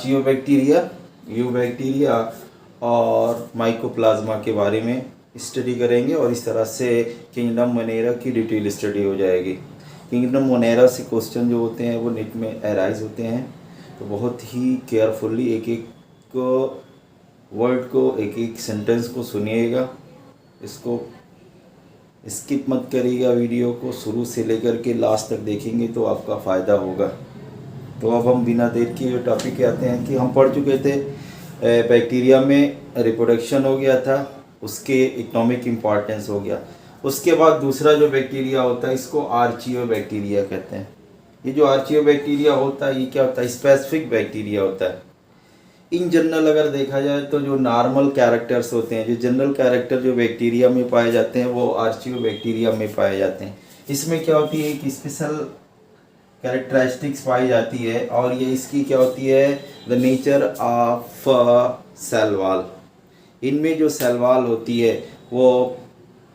जियोबैक्टीरिया, eubacteria और mycoplasma के बारे में स्टडी करेंगे और इस तरह से किंगडम मोनेरा की डिटेल स्टडी हो जाएगी। किंगडम मोनेरा से क्वेश्चन जो होते हैं वो नेट में अराइज होते हैं, तो बहुत ही केयरफुली एक एक वर्ड को, एक एक सेंटेंस को सुनिएगा, इसको स्किप मत करिएगा, वीडियो को शुरू से लेकर के लास्ट तक देखेंगे तो आपका फ़ायदा होगा। तो अब हम बिना देर के जो टॉपिक पे आते हैं कि हम पढ़ चुके थे बैक्टीरिया में रिप्रोडक्शन हो गया था, उसके इकोनॉमिक इम्पॉर्टेंस हो गया। उसके बाद दूसरा जो बैक्टीरिया होता है इसको आर्चियो बैक्टीरिया कहते हैं। ये जो आर्चियो बैक्टीरिया होता है ये क्या होता है? स्पेसिफिक बैक्टीरिया होता है। इन जनरल अगर देखा जाए तो जो नॉर्मल कैरेक्टर्स होते हैं, जो जनरल कैरेक्टर जो बैक्टीरिया में पाए जाते हैं वो आर्चियो बैक्टीरिया में पाए जाते हैं। इसमें क्या होती है कि स्पेशल कैरेक्टरिस्टिक्स पाई जाती है और ये इसकी क्या होती है, the nature of cell wall. इनमें जो सेल वॉल होती है वो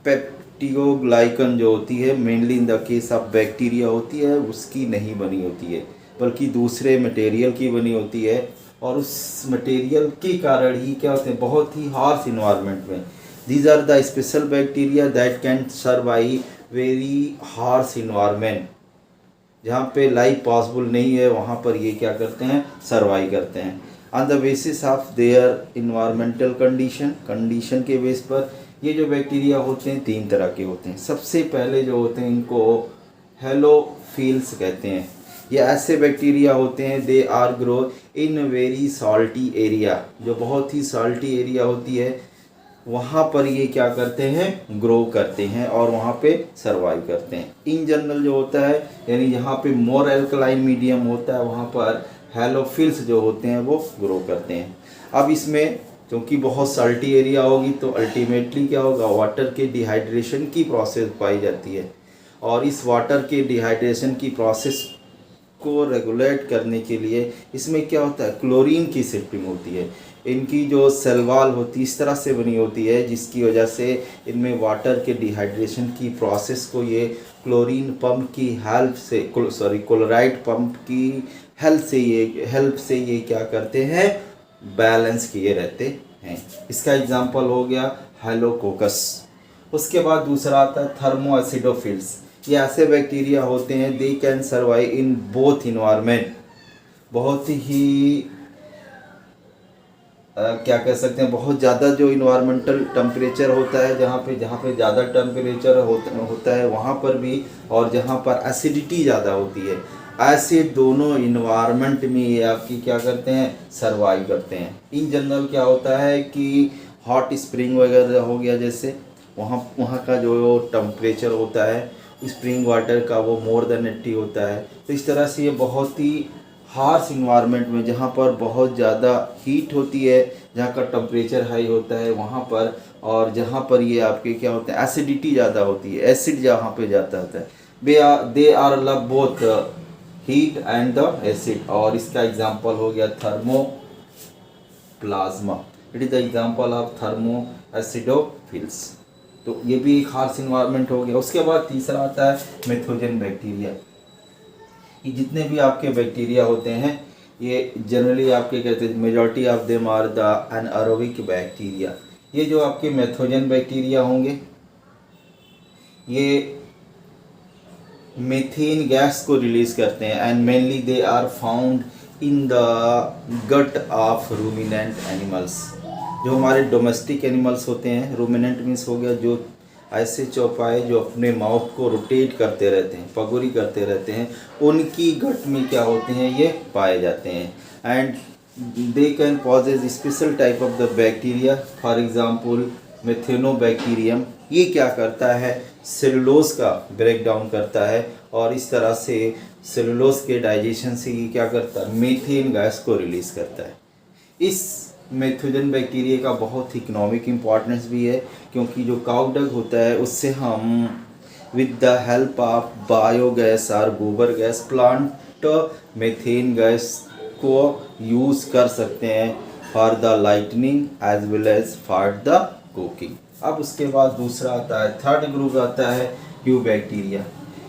पेप्टिडोग्लाइकन जो होती है mainly in the case of bacteria होती है, उसकी नहीं बनी होती है बल्कि दूसरे मटेरियल की बनी होती है। और उस मटेरियल के कारण ही क्या होते हैं, बहुत ही हार्श इन्वायरमेंट में these are the special bacteria that can survive very harsh environment. जहाँ पे लाइफ पॉसिबल नहीं है वहाँ पर ये क्या करते हैं, सर्वाइव करते हैं on the basis of their environmental condition के बेस पर। ये जो बैक्टीरिया होते हैं तीन तरह के होते हैं। सबसे पहले जो होते हैं इनको हेलोफिल्स कहते हैं। ये ऐसे बैक्टीरिया होते हैं they are grow in very salty area, जो बहुत ही सॉल्टी एरिया होती है वहाँ पर ये क्या करते हैं, ग्रो करते हैं और वहाँ पे सर्वाइव करते हैं। इन जनरल जो होता है यानी जहाँ पे मोर एल्कलाइन मीडियम होता है वहाँ पर हेलोफिल्स जो होते हैं वो ग्रो करते हैं। अब इसमें क्योंकि बहुत सॉल्टी एरिया होगी तो अल्टीमेटली क्या होगा, वाटर के डिहाइड्रेशन की प्रोसेस पाई जाती है और इस वाटर के डिहाइड्रेशन की प्रोसेस को रेगुलेट करने के लिए इसमें क्या होता है, क्लोरीन की शिफ्टिंग होती है। इनकी जो सेल वॉल होती है इस तरह से बनी होती है जिसकी वजह से इनमें वाटर के डिहाइड्रेशन की प्रोसेस को ये क्लोरीन पंप की हेल्प से क्लोराइड पंप की हेल्प से ये क्या करते हैं, बैलेंस किए रहते हैं। इसका एग्जांपल हो गया हेलोकोकस। उसके बाद दूसरा आता है थर्मोएसिडोफिल्स। ये ऐसे बैक्टीरिया होते हैं they can survive in both environment. बहुत ही क्या कह सकते हैं, बहुत ज़्यादा जो इन्वायरमेंटल टेम्परेचर होता है जहाँ पे ज़्यादा टेम्परेचर होता है वहाँ पर भी, और जहाँ पर एसिडिटी ज़्यादा होती है, ऐसे दोनों इन्वायरमेंट में ये आपकी क्या करते हैं, सर्वाइव करते हैं। इन जनरल क्या होता है कि हॉट स्प्रिंग वगैरह हो गया, जैसे वहाँ का जो टेम्परेचर होता है स्प्रिंग वाटर का वो मोर देन 80 होता है। तो इस तरह से ये बहुत ही हार्श इन्वायरमेंट में जहाँ पर बहुत ज़्यादा हीट होती है, जहाँ का टेम्परेचर हाई होता है वहाँ पर, और जहाँ पर ये आपके क्या होता है, एसिडिटी ज़्यादा होती है, एसिड जहाँ पे जाता है, they are love both heat and the acid. और इसका एग्जांपल हो गया thermoplasma. It is the example of thermoacidophiles. तो ये भी एक हार्श इन्वायरमेंट हो गया। उसके बाद तीसरा आता है मेथोजन बैक्टीरिया। ये जितने भी आपके बैक्टीरिया होते हैं ये जनरली आपके कहते हैं majority of them are the anaerobic bacteria. ये जो आपके मेथोजन बैक्टीरिया होंगे ये मीथेन गैस को रिलीज करते हैं and mainly they are found in the gut of ruminant animals. जो हमारे डोमेस्टिक एनिमल्स होते हैं, रूमिनेंट मीन्स हो गया जो ऐसे चौपाए जो अपने माउथ को रोटेट करते रहते हैं, पगोरी करते रहते हैं, उनकी गट में क्या होते हैं, ये पाए जाते हैं। And they can possess special type of the bacteria, for example methanobacterium. ये क्या करता है, सेलुलोज का ब्रेक डाउन करता है और इस तरह से सेलुलोज के डाइजेशन से ये क्या करता है, मीथेन गैस को रिलीज करता है। इस मेथोजन बैक्टीरिया का बहुत इकोनॉमिक इम्पॉर्टेंस भी है क्योंकि जो काउडंग होता है उससे हम with the help of biogas और गोबर गैस प्लांट मेथेन गैस को यूज़ कर सकते हैं for the lightning as well as for the cooking. अब उसके बाद दूसरा आता है, थर्ड ग्रुप आता है यूबैक्टीरिया।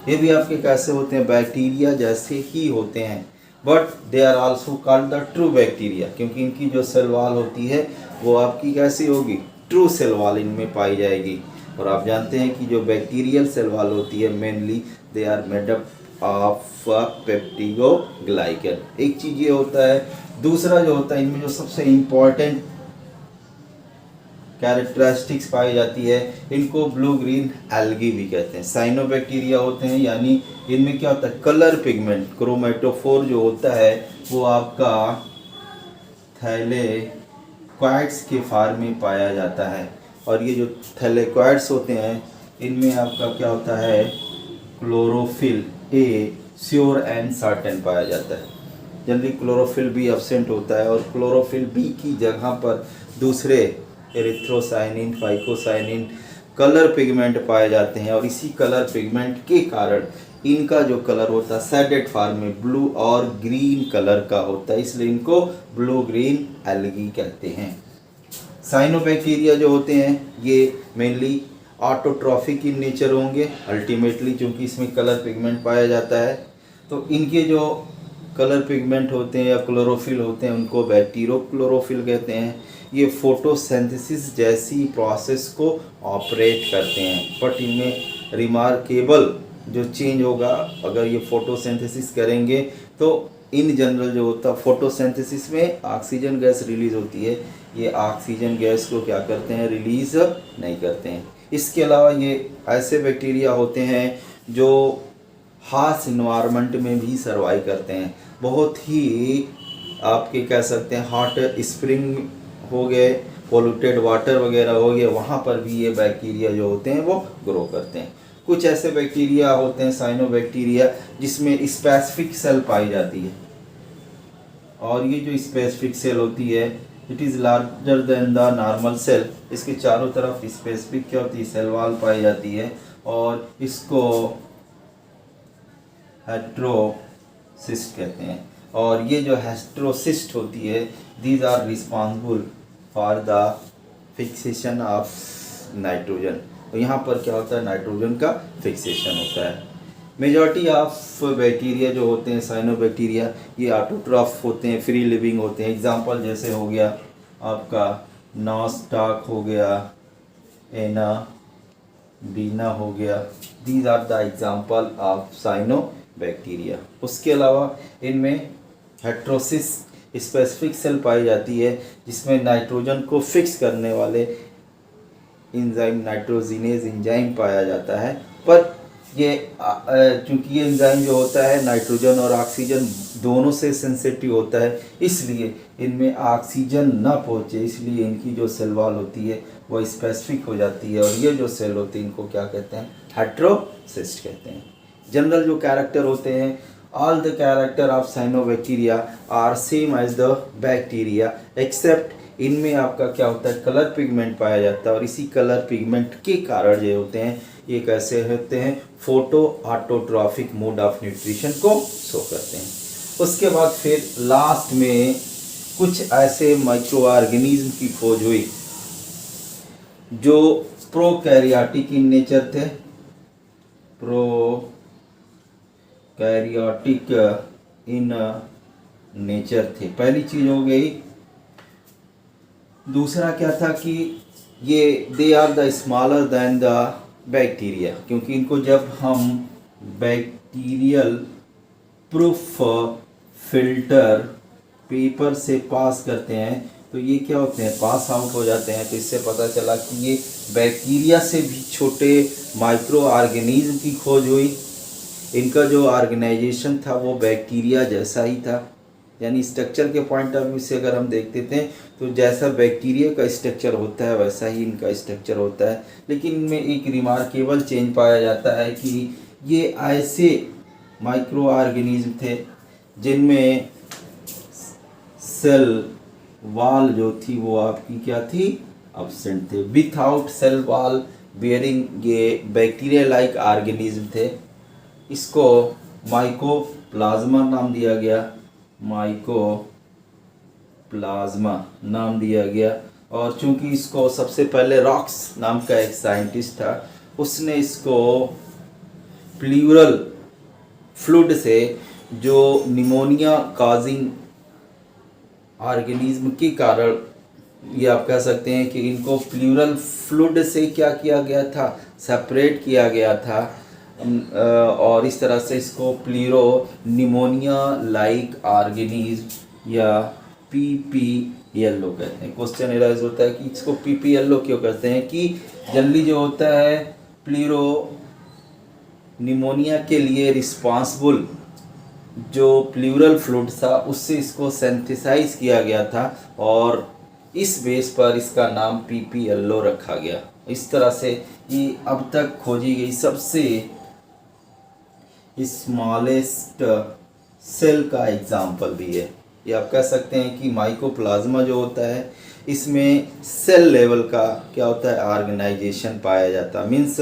ये भी आपके कैसे होते हैं, बैक्टीरिया जैसे ही होते हैं but they are also called the true bacteria, क्योंकि इनकी जो सेल वॉल होती है वो आपकी कैसी होगी, ट्रू सेल वॉल इनमें पाई जाएगी। और आप जानते हैं कि जो बैक्टीरियल सेल वॉल होती है mainly they are made up of peptidoglycan. एक चीज़ ये होता है। दूसरा जो होता है इनमें जो सबसे इम्पॉर्टेंट कैरेक्टरिस्टिक्स पाई जाती है, इनको ब्लू ग्रीन एल्गी भी कहते हैं। साइनोबैक्टीरिया होते हैं, यानी इनमें क्या होता है, कलर पिगमेंट क्रोमेटोफोर जो होता है वो आपका थैलेक्वाइड्स के फार्म में पाया जाता है। और ये जो थैलेक्वाइड्स होते हैं इनमें आपका क्या होता है, chlorophyll A sure and certain पाया जाता है। जनरली क्लोरोफिल बी एब्सेंट होता है और क्लोरोफिल बी की जगह पर दूसरे एरिथ्रोसाइनिन, फाइकोसाइनिन कलर पिगमेंट पाए जाते हैं। और इसी कलर पिगमेंट के कारण इनका जो कलर होता है शेडेड फॉर्म में ब्लू और ग्रीन कलर का होता है, इसलिए इनको ब्लू ग्रीन एल्गी कहते हैं। साइनोबैक्टीरिया जो होते हैं ये मेनली ऑटोट्रॉफिक इन नेचर होंगे अल्टीमेटली, क्योंकि इसमें कलर पिगमेंट पाया जाता है। तो इनके जो कलर पिगमेंट होते हैं या क्लोरोफिल होते हैं उनको बैक्टीरोक्लोरोफिल कहते हैं। ये फोटोसिंथेसिस जैसी प्रोसेस को ऑपरेट करते हैं। बट इनमें रिमार्केबल जो चेंज होगा, अगर ये फोटोसिंथेसिस करेंगे तो इन जनरल जो होता है फोटोसिंथेसिस में ऑक्सीजन गैस रिलीज होती है, ये ऑक्सीजन गैस को क्या करते हैं, रिलीज नहीं करते हैं। इसके अलावा ये ऐसे बैक्टीरिया होते हैं जो हार्श इन्वायरमेंट में भी सर्वाइव करते हैं। बहुत ही आपके कह सकते हैं हॉट स्प्रिंग हो गए, पोल्यूटेड वाटर वगैरह हो गए, वहाँ पर भी ये बैक्टीरिया जो होते हैं वो ग्रो करते हैं। कुछ ऐसे बैक्टीरिया होते हैं साइनोबैक्टीरिया जिसमें स्पेसिफिक सेल पाई जाती है, और ये जो स्पेसिफिक सेल होती है it is larger than the normal cell. इसके चारों तरफ स्पेसिफिक क्या होती है, सेल वॉल पाई जाती है, और इसको हेट्रोसिस्ट कहते हैं। और ये जो हेट्रोसिस्ट होती है these are responsible for the fixation of nitrogen. और यहाँ पर क्या होता है, नाइट्रोजन का फिक्सेशन होता है। मेजॉरिटी ऑफ बैक्टीरिया जो होते हैं साइनोबैक्टीरिया ये ऑटोट्रॉफ होते हैं, फ्री लिविंग होते हैं। एग्जांपल जैसे हो गया आपका नॉस्टॉक हो गया, एना बीना हो गया, these are the example of cyanobacteria. उसके अलावा इनमें हेट्रोसिस स्पेसिफिक सेल पाई जाती है जिसमें नाइट्रोजन को फिक्स करने वाले एंजाइम नाइट्रोजिनेज एंजाइम पाया जाता है। पर ये चूँकि ये एंजाइम जो होता है नाइट्रोजन और ऑक्सीजन दोनों से सेंसिटिव होता है, इसलिए इनमें ऑक्सीजन ना पहुँचे, इसलिए इनकी जो सेल वॉल होती है वो स्पेसिफिक हो जाती है। और ये जो सेल होती है इनको क्या कहते हैं, हेट्रोसिस्ट कहते हैं। जनरल जो कैरेक्टर होते हैं, all the character of cyanobacteria are same as the bacteria except इनमें आपका क्या होता है, कलर पिगमेंट पाया जाता है। और इसी कलर पिगमेंट के कारण जो होते हैं ये कैसे होते हैं, photo autotrophic mode of nutrition को शो करते हैं। उसके बाद फिर लास्ट में कुछ ऐसे माइक्रो ऑर्गेनिज्म की खोज हुई जो प्रोकैरियोटिक इन नेचर थे, प्रोकैरियोटिक इन नेचर थे। पहली चीज हो गई। दूसरा क्या था कि ये they are the smaller than the bacteria, क्योंकि इनको जब हम बैक्टीरियल प्रूफ फिल्टर पेपर से पास करते हैं तो ये क्या होते हैं, पास आउट हो जाते हैं। तो इससे पता चला कि ये बैक्टीरिया से भी छोटे माइक्रो ऑर्गेनिज्म की खोज हुई। इनका जो ऑर्गेनाइजेशन था वो बैक्टीरिया जैसा ही था, यानी स्ट्रक्चर के पॉइंट ऑफ व्यू से अगर हम देखते थे तो जैसा बैक्टीरिया का स्ट्रक्चर होता है वैसा ही इनका स्ट्रक्चर होता है। लेकिन इनमें एक रिमार्केबल चेंज पाया जाता है कि ये ऐसे माइक्रो ऑर्गेनिज्म थे जिनमें सेल वॉल जो थी वो आपकी क्या थी, एब्सेंट थे। विथआउट सेल वॉल बियरिंग ये बैक्टीरिया लाइक ऑर्गेनिज्म थे। इसको माइकोप्लाज्मा नाम दिया गया, माइकोप्लाज्मा नाम दिया गया। और चूंकि इसको सबसे पहले रॉक्स नाम का एक साइंटिस्ट था, उसने इसको प्लूरल फ्लूइड से जो निमोनिया काजिंग ऑर्गेनिज्म के कारण, ये आप कह सकते हैं कि इनको प्लूरल फ्लूइड से क्या किया गया था, सेपरेट किया गया था, और इस तरह से इसको प्लूरो निमोनिया लाइक ऑर्गेनिज्म या PPLO कहते हैं। क्वेश्चन एराइज होता है कि इसको PPLO क्यों कहते हैं, कि जनरली जो होता है प्लूरो निमोनिया के लिए रिस्पॉन्सिबल जो प्लूरल फ्लूइड था उससे इसको सिंथेसाइज किया गया था, और इस बेस पर इसका नाम PPLO रखा गया। इस तरह से ये अब तक खोजी गई सबसे स्मॉलेस्ट सेल का एग्जाम्पल भी है। ये आप कह सकते हैं कि माइकोप्लाज्मा जो होता है इसमें सेल लेवल का क्या होता है, ऑर्गेनाइजेशन पाया जाता है। मीन्स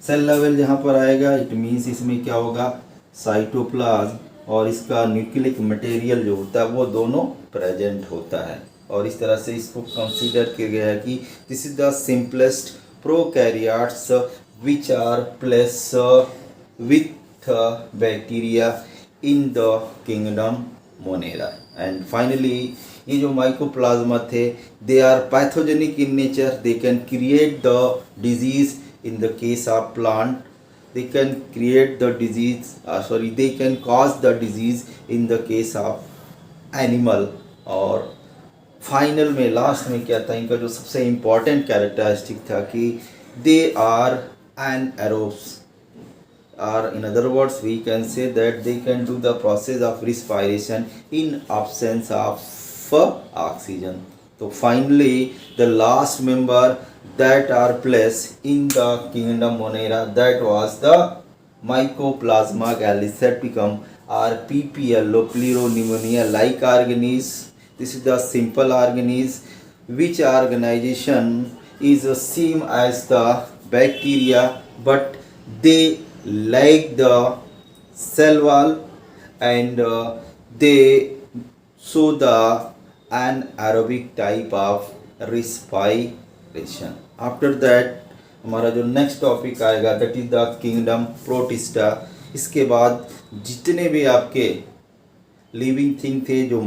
सेल लेवल जहाँ पर आएगा इट मीन्स इसमें क्या होगा, साइटोप्लाज्म और इसका न्यूक्लिक मटेरियल जो होता है वो दोनों प्रेजेंट होता है। और इस तरह से इसको कंसीडर किया गया है कि this is the simplest prokaryotes which are place with bacteria in the kingdom Monera. And finally ये जो माइकोप्लाज्मा थे they are pathogenic in nature, they can create the disease in the case of plant, they can create the disease they can cause the disease in the case of animal। और final में last में क्या था, इनका जो सबसे important characteristic था कि they are anaerobes, or in other words we can say that they can do the process of respiration in absence of oxygen। So finally the last member that are placed in the kingdom Monera, that was the Mycoplasma gallicipicum or PPLO, pleuropneumonia like organism। This is the simple organism which organization is the same as the bacteria, but they lack the cell wall and they show the anaerobic type of respiration। After that हमारा जो next topic आएगा that is the kingdom protista. इसके बाद जितने भी आपके living thing थे जो